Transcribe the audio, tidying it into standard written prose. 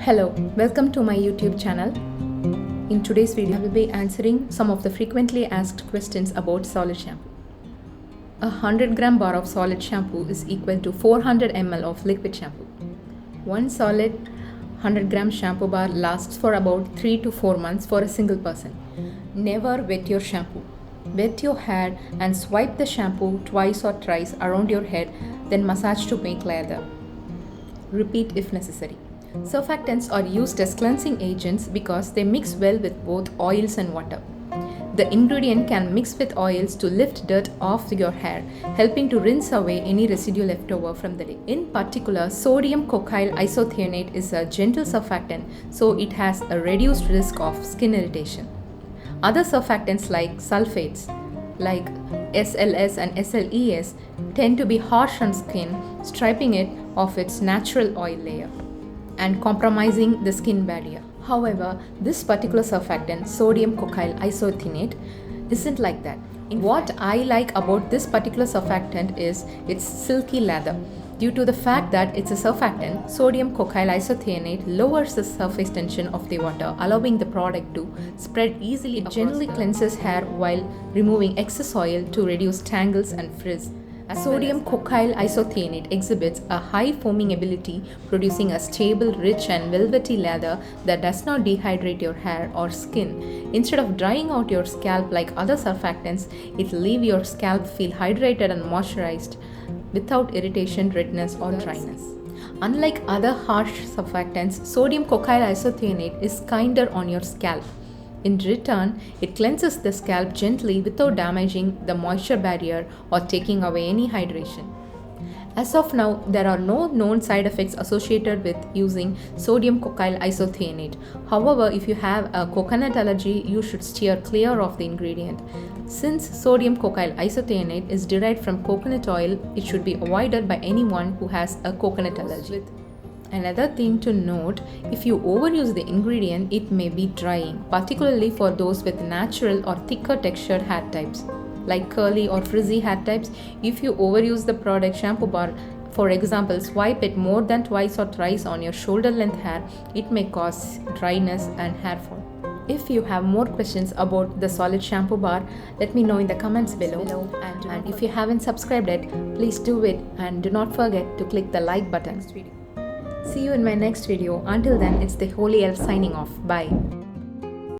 Hello, welcome to my YouTube channel. In today's video, I will be answering some of the frequently asked questions about solid shampoo. A 100-gram bar of solid shampoo is equal to 400 ml of liquid shampoo. One solid 100-gram shampoo bar lasts for about 3 to 4 months for a single person. Never wet your shampoo. Wet your hair and swipe the shampoo twice or thrice around your head, then massage to make lather. Repeat if necessary. Surfactants are used as cleansing agents because they mix well with both oils and water. The ingredient can mix with oils to lift dirt off your hair, helping to rinse away any residue left over from the day. In particular, sodium cocoyl isethionate is a gentle surfactant, so it has a reduced risk of skin irritation. Other surfactants like sulfates, like SLS and SLES, tend to be harsh on skin, stripping it of its natural oil layer and compromising the skin barrier. However, this particular surfactant, sodium cocoyl isethionate, isn't like that. What I like about this particular surfactant is its silky lather. Due to the fact that it's a surfactant, sodium cocoyl isethionate lowers the surface tension of the water, allowing the product to spread easily. It generally cleanses hair while removing excess oil to reduce tangles and frizz. Sodium cocoyl isethionate exhibits a high foaming ability, producing a stable, rich and velvety lather that does not dehydrate your hair or skin. Instead of drying out your scalp like other surfactants, it leaves your scalp feel hydrated and moisturized without irritation, redness or dryness. Unlike other harsh surfactants, sodium cocoyl isethionate is kinder on your scalp. In return, it cleanses the scalp gently without damaging the moisture barrier or taking away any hydration. As of now, there are no known side effects associated with using sodium cocoyl isethionate. However, if you have a coconut allergy, you should steer clear of the ingredient. Since sodium cocoyl isethionate is derived from coconut oil, it should be avoided by anyone who has a coconut allergy. Another thing to note, if you overuse the ingredient, it may be drying, particularly for those with natural or thicker textured hair types, like curly or frizzy hair types. If you overuse the product shampoo bar, for example, swipe it more than twice or thrice on your shoulder length hair, it may cause dryness and hair fall. If you have more questions about the solid shampoo bar, let me know in the comments below. And if you haven't subscribed yet, please do it and do not forget to click the like button. See you in my next video. Until then, it's the Holy Elf signing off. Bye.